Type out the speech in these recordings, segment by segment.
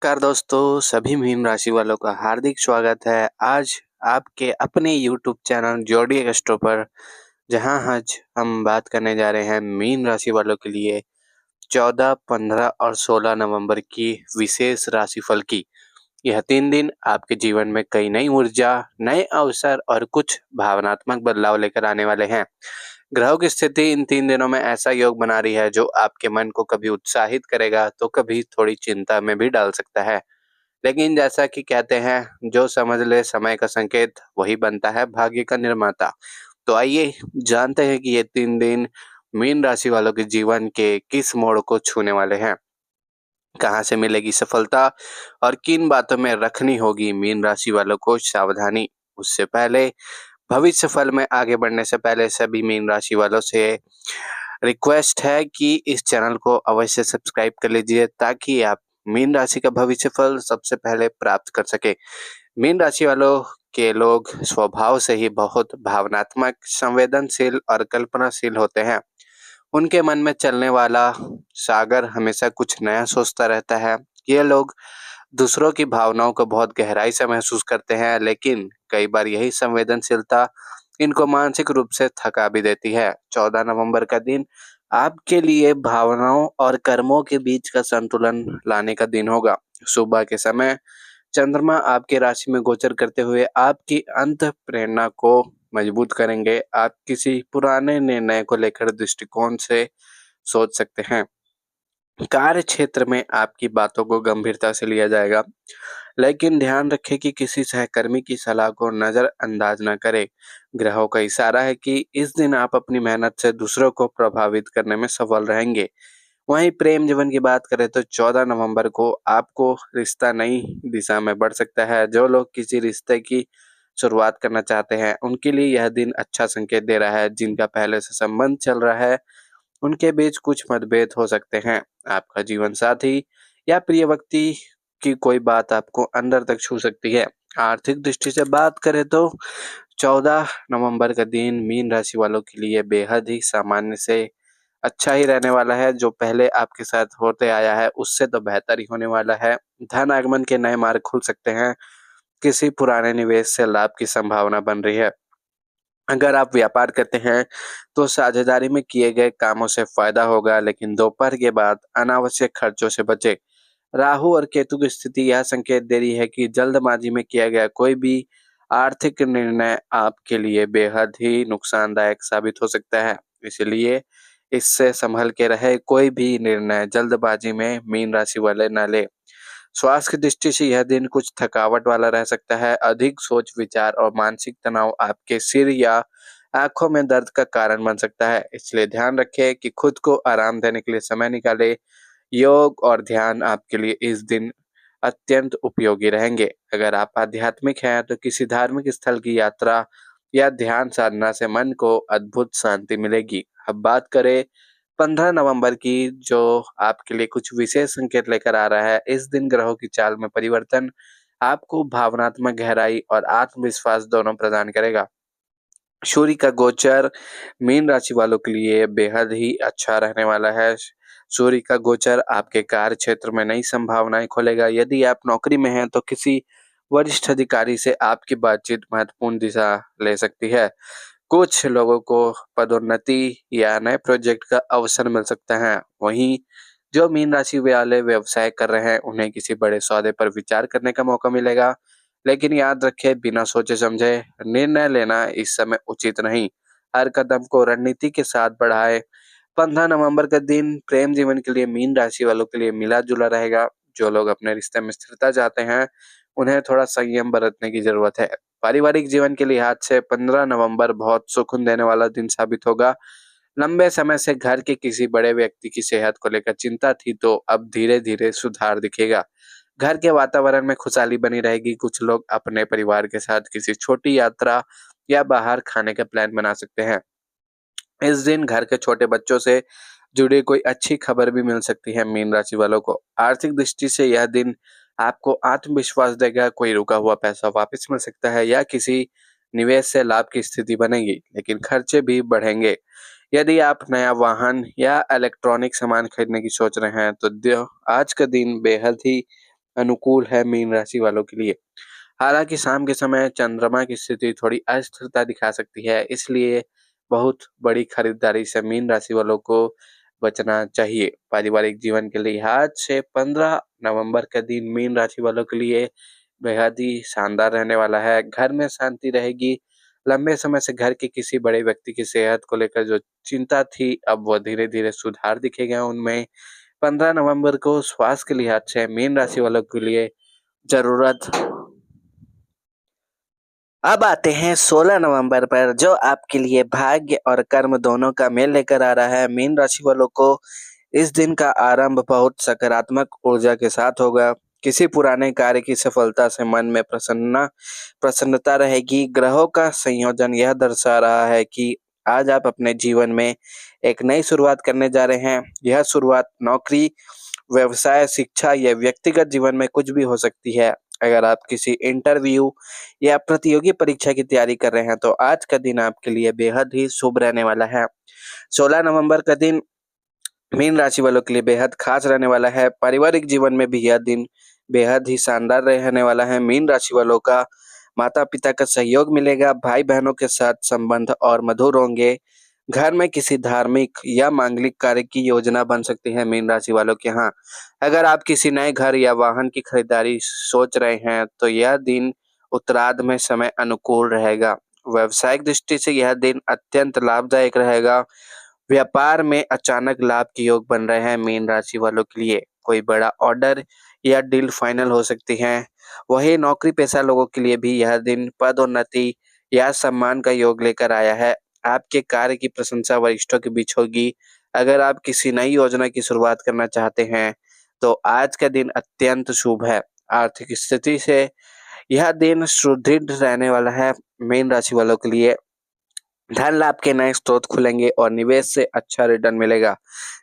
नमस्कार दोस्तों, सभी मीन राशि वालों का हार्दिक स्वागत है। आज आपके अपने यूट्यूब चैनल जोडिएक एस्ट्रो पर, जहां आज हम बात करने जा रहे हैं मीन राशि वालों के लिए 14, 15 और 16 नवंबर की विशेष राशिफल की। यह 3 दिन आपके जीवन में कई नई ऊर्जा, नए अवसर और कुछ भावनात्मक बदलाव लेकर आने वाले हैं। ग्रहों की स्थिति इन 3 दिनों में ऐसा योग बना रही है जो आपके मन को कभी उत्साहित करेगा तो कभी थोड़ी चिंता में भी डाल सकता है। लेकिन जैसा कि कहते हैं, जो समझ ले समय का संकेत वही बनता है भाग्य का निर्माता। तो आइए जानते हैं कि ये 3 दिन मीन राशि वालों के जीवन के किस मोड़ को छूने वाले हैं। कहाँ से मिलेगी सफलता और किन बातों में रखनी होगी मीन राशि वालों को सावधानी। उससे पहले भविष्य फल में आगे बढ़ने से पहले सभी मीन राशि वालों से रिक्वेस्ट है कि इस चैनल को अवश्य सब्सक्राइब कर लीजिए ताकि आप मीन राशि का भविष्य फल सबसे पहले प्राप्त कर सके। मीन राशि वालों के लोग स्वभाव से ही बहुत भावनात्मक, संवेदनशील और कल्पनाशील होते हैं। उनके मन में चलने वाला सागर हमेशा कुछ नया सोचता रहता है। ये लोग दूसरों की भावनाओं को बहुत गहराई से महसूस करते हैं, लेकिन कई बार यही संवेदनशीलता इनको मानसिक रूप से थका भी देती है। 14 नवंबर का दिन आपके लिए भावनाओं और कर्मों के बीच का संतुलन लाने का दिन होगा। सुबह के समय चंद्रमा आपके राशि में गोचर करते हुए आपकी अंत प्रेरणा को मजबूत करेंगे। आप किसी पुराने निर्णय को लेकर दृष्टिकोण से सोच सकते हैं। कार्य क्षेत्र में आपकी बातों को गंभीरता से लिया जाएगा, लेकिन ध्यान रखें कि किसी सहकर्मी की सलाह को नजरअंदाज न करें। ग्रहों का इशारा है कि इस दिन आप अपनी मेहनत से दूसरों को प्रभावित करने में सफल रहेंगे। वहीं प्रेम जीवन की बात करें तो 14 नवंबर को आपको रिश्ता नई दिशा में बढ़ सकता है। जो लोग किसी रिश्ते की शुरुआत करना चाहते हैं, उनके लिए यह दिन अच्छा संकेत दे रहा है। जिनका पहले से संबंध चल रहा है, उनके बीच कुछ मतभेद हो सकते हैं। आपका जीवन साथी या प्रिय व्यक्ति की कोई बात आपको अंदर तक छू सकती है। आर्थिक दृष्टि से बात करें तो 14 नवंबर का दिन मीन राशि वालों के लिए बेहद ही सामान्य से अच्छा ही रहने वाला है। जो पहले आपके साथ होते आया है उससे तो बेहतर ही होने वाला है। धन आगमन के नए मार्ग खुल सकते हैं। किसी पुराने निवेश से लाभ की संभावना बन रही है। अगर आप व्यापार करते हैं तो साझेदारी में किए गए कामों से फायदा होगा, लेकिन दोपहर के बाद अनावश्यक खर्चों से बचें। राहु और केतु की स्थिति यह संकेत दे रही है कि जल्दबाजी में किया गया कोई भी आर्थिक निर्णय आपके लिए बेहद ही नुकसानदायक साबित हो सकता है। इसलिए इससे संभल के रहे। कोई भी निर्णय जल्दबाजी में मीन राशि वाले न ले। स्वास्थ्य की दृष्टि से यह दिन कुछ थकावट वाला रह सकता है। अधिक सोच विचार और मानसिक तनाव आपके सिर या आंखों में दर्द का कारण बन सकता है। इसलिए ध्यान रखें कि खुद को आराम देने के लिए समय निकालें। योग और ध्यान आपके लिए इस दिन अत्यंत उपयोगी रहेंगे। अगर आप आध्यात्मिक हैं तो किसी धार्मिक स्थल की यात्रा या ध्यान साधना से मन को अद्भुत शांति मिलेगी। अब बात करें 15 नवंबर की, जो आपके लिए कुछ विशेष संकेत लेकर आ रहा है। इस दिन ग्रहों की चाल में परिवर्तन आपको भावनात्मक गहराई और आत्मविश्वास दोनों प्रदान करेगा। सूर्य का गोचर मीन राशि वालों के लिए बेहद ही अच्छा रहने वाला है। सूर्य का गोचर आपके कार्य क्षेत्र में नई संभावनाएं खोलेगा। यदि आप नौकरी में हैं तो किसी वरिष्ठ अधिकारी से आपकी बातचीत महत्वपूर्ण दिशा ले सकती है। कुछ लोगों को पदोन्नति या नए प्रोजेक्ट का अवसर मिल सकता है। वहीं जो मीन राशि वाले व्यवसाय कर रहे हैं, उन्हें किसी बड़े सौदे पर विचार करने का मौका मिलेगा। लेकिन याद रखें, बिना सोचे समझे निर्णय लेना इस समय उचित नहीं। हर कदम को रणनीति के साथ बढ़ाएं। 15 नवंबर का दिन प्रेम जीवन के लिए मीन राशि वालों के लिए मिला जुला रहेगा। जो लोग अपने रिश्ते में स्थिरता चाहते हैं, उन्हें थोड़ा संयम बरतने की जरूरत है। पारिवारिक जीवन के लिहाज से 15 नवंबर बहुत सुकून देने वाला दिन साबित होगा। लंबे समय से घर के किसी बड़े व्यक्ति की सेहत को लेकर चिंता थी, तो अब धीरे धीरे सुधार दिखेगा। घर के वातावरण में खुशहाली बनी रहेगी। कुछ लोग अपने परिवार के साथ किसी छोटी यात्रा या बाहर खाने का प्लान बना सकते हैं। इस दिन घर के छोटे बच्चों से जुड़ी कोई अच्छी खबर भी मिल सकती है मीन राशि वालों को। आर्थिक दृष्टि से यह दिन आपको आत्मविश्वास देगा। कोई रुका हुआ पैसा वापस मिल सकता है या किसी निवेश से लाभ की स्थिति बनेगी, लेकिन खर्चे भी बढ़ेंगे। यदि आप नया वाहन या इलेक्ट्रॉनिक सामान खरीदने की सोच रहे हैं तो आज का दिन बेहद ही अनुकूल है मीन राशि वालों के लिए। हालाँकि शाम के समय चंद्रमा की स्थिति थोड़ी अस्थिरता दिखा सकती है, इसलिए बहुत बड़ी खरीदारी से मीन राशि वालों को बचना चाहिए। पारिवारिक जीवन के लिहाज से 15 नवंबर का दिन मीन राशि वालों के लिए बेहद ही शानदार रहने वाला है। घर में शांति रहेगी। लंबे समय से घर के किसी बड़े व्यक्ति की सेहत को लेकर जो चिंता थी, अब वह धीरे-धीरे सुधार दिखेगा उनमें। 15 नवंबर को स्वास्थ्य के लिहाज से मीन राशि वालों के लिए ज़रूरत। अब आते हैं 16 नवंबर पर, जो आपके लिए भाग्य और कर्म दोनों का मेल लेकर आ रहा है। मीन राशि वालों को इस दिन का आरंभ बहुत सकारात्मक ऊर्जा के साथ होगा। किसी पुराने कार्य की सफलता से मन में प्रसन्नता रहेगी। ग्रहों का संयोजन यह दर्शा रहा है कि आज आप अपने जीवन में एक नई शुरुआत करने जा रहे हैं। यह शुरुआत नौकरी, व्यवसाय, शिक्षा या व्यक्तिगत जीवन में कुछ भी हो सकती है। अगर आप किसी इंटरव्यू या प्रतियोगी परीक्षा की तैयारी कर रहे हैं तो आज का दिन आपके लिए बेहद ही शुभ रहने वाला है। 16 नवंबर का दिन मीन राशि वालों के लिए बेहद खास रहने वाला है। पारिवारिक जीवन में भी यह दिन बेहद ही शानदार रहने वाला है। मीन राशि वालों का माता-पिता का सहयोग मिलेगा, भाई-बहनों के साथ संबंध और मधुर होंगे। घर में किसी धार्मिक या मांगलिक कार्य की योजना बन सकती है मीन राशि वालों के यहाँ। अगर आप किसी नए घर या वाहन की खरीदारी सोच रहे हैं तो यह दिन उत्तरार्ध में समय अनुकूल रहेगा। व्यावसायिक दृष्टि से यह दिन अत्यंत लाभदायक रहेगा। व्यापार में अचानक लाभ के योग बन रहे हैं मीन राशि वालों के लिए। कोई बड़ा ऑर्डर या डील फाइनल हो सकती है। वही नौकरी पेशा लोगों के लिए भी यह दिन पदोन्नति या सम्मान का योग लेकर आया है। आपके कार्य की प्रशंसा वरिष्ठों के बीच होगी। अगर आप किसी नई योजना की शुरुआत करना चाहते हैं तो आज का दिन अत्यंत शुभ है। आर्थिक स्थिति से यह दिन सुदृढ़ रहने वाला है मीन राशि वालों के लिए। धन लाभ के नए स्रोत खुलेंगे और निवेश से अच्छा रिटर्न मिलेगा।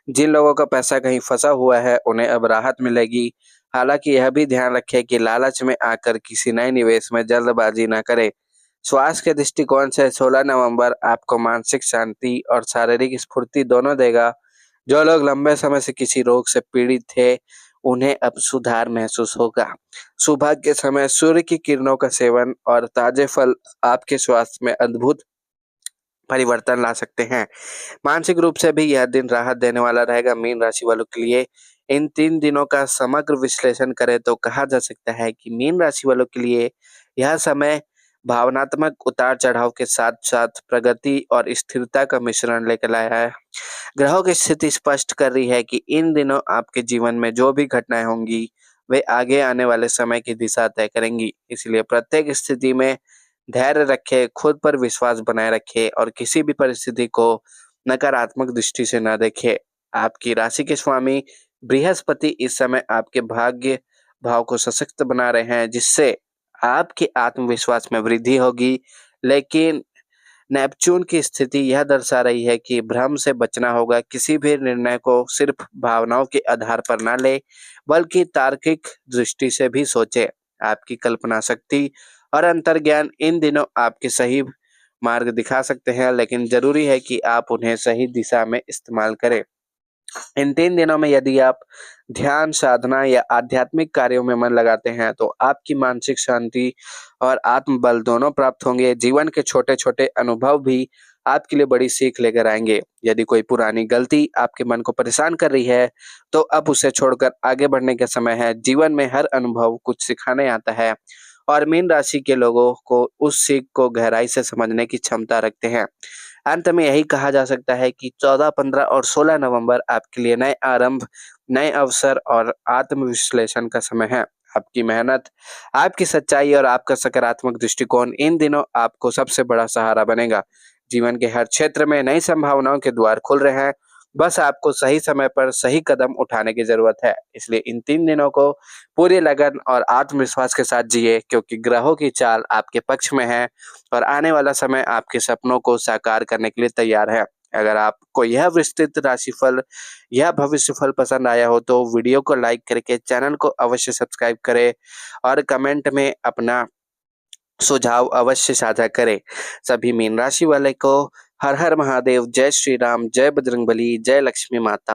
जिन लोगों का पैसा कहीं फंसा हुआ है उन्हें अब राहत मिलेगी। हालांकि यह भी ध्यान रखें कि लालच में आकर किसी नए निवेश में जल्दबाजी न करें। स्वास्थ्य के दृष्टिकोण से 16 नवंबर आपको मानसिक शांति और शारीरिक स्फूर्ति दोनों देगा। जो लोग लंबे समय से किसी रोग से पीड़ित थे उन्हें अब सुधार महसूस होगा। सुबह के समय सूर्य की किरणों का सेवन और ताजे फल आपके स्वास्थ्य में अद्भुत परिवर्तन ला सकते हैं। मानसिक रूप से भी यह दिन राहत देने वाला रहेगा मीन राशि वालों के लिए। इन 3 दिनों का समग्र विश्लेषण करें तो कहा जा सकता है कि मीन राशि वालों के लिए यह समय भावनात्मक उतार-चढ़ाव के साथ-साथ प्रगति और स्थिरता का मिश्रण लेकर आया है। ग्रहों की स्थिति स्पष्ट कर रही है कि इन दिनों आपके जीवन में जो भी घटनाएं होंगी, वे आगे आने वाले समय की दिशा तय करेंगी। इसलिए प्रत्येक स्थिति में धैर्य रखें, खुद पर विश्वास बनाए रखें और किसी भी परिस्थिति को नकारात्मक दृष्टि से न देखें। आपकी राशि के स्वामी बृहस्पति इस समय आपके भाग्य भाव को सशक्त बना रहे हैं, जिससे आपके आत्मविश्वास में वृद्धि होगी। लेकिन नेपच्यून की स्थिति यह दर्शा रही है कि भ्रम से बचना होगा। किसी भी निर्णय को सिर्फ भावनाओं के आधार पर ना ले, बल्कि तार्किक दृष्टि से भी सोचें। आपकी कल्पना शक्ति और अंतर्ज्ञान इन दिनों आपके सही मार्ग दिखा सकते हैं, लेकिन जरूरी है कि आप उन्हें सही दिशा में इस्तेमाल करें। इन 3 दिनों में यदि आप ध्यान, साधना या आध्यात्मिक कार्यों में मन लगाते हैं तो आपकी मानसिक शांति और आत्मबल दोनों प्राप्त होंगे। जीवन के छोटे-छोटे अनुभव भी आपके लिए बड़ी सीख लेकर आएंगे। यदि कोई पुरानी गलती आपके मन को परेशान कर रही है तो अब उसे छोड़कर आगे बढ़ने का समय है। जीवन में हर अनुभव कुछ सिखाने आता है और मीन राशि के लोगों को उस सीख को गहराई से समझने की क्षमता रखते हैं। अंत में यही कहा जा सकता है कि 14, 15 और 16 नवंबर आपके लिए नए आरंभ, नए अवसर और आत्म-विश्लेषण का समय है। आपकी मेहनत, आपकी सच्चाई और आपका सकारात्मक दृष्टिकोण इन दिनों आपको सबसे बड़ा सहारा बनेगा। जीवन के हर क्षेत्र में नई संभावनाओं के द्वार खुल रहे हैं। बस आपको सही समय पर सही कदम उठाने की ज़रूरत है। इसलिए इन 3 दिनों को पूरी लगन और आत्मविश्वास के साथ जिए, क्योंकि ग्रहों की चाल आपके पक्ष में है और आने वाला समय आपके सपनों को साकार करने के लिए तैयार है। अगर आपको यह विस्तृत राशिफल या भविष्यफल पसंद आया हो तो वीडियो को लाइक करके चैनल को अवश्य सब्सक्राइब करें और कमेंट में अपना सुझाव अवश्य साझा करें। सभी मीन राशि वाले को हर हर महादेव, जय श्री राम, जय बजरंगबली, जय लक्ष्मी माता।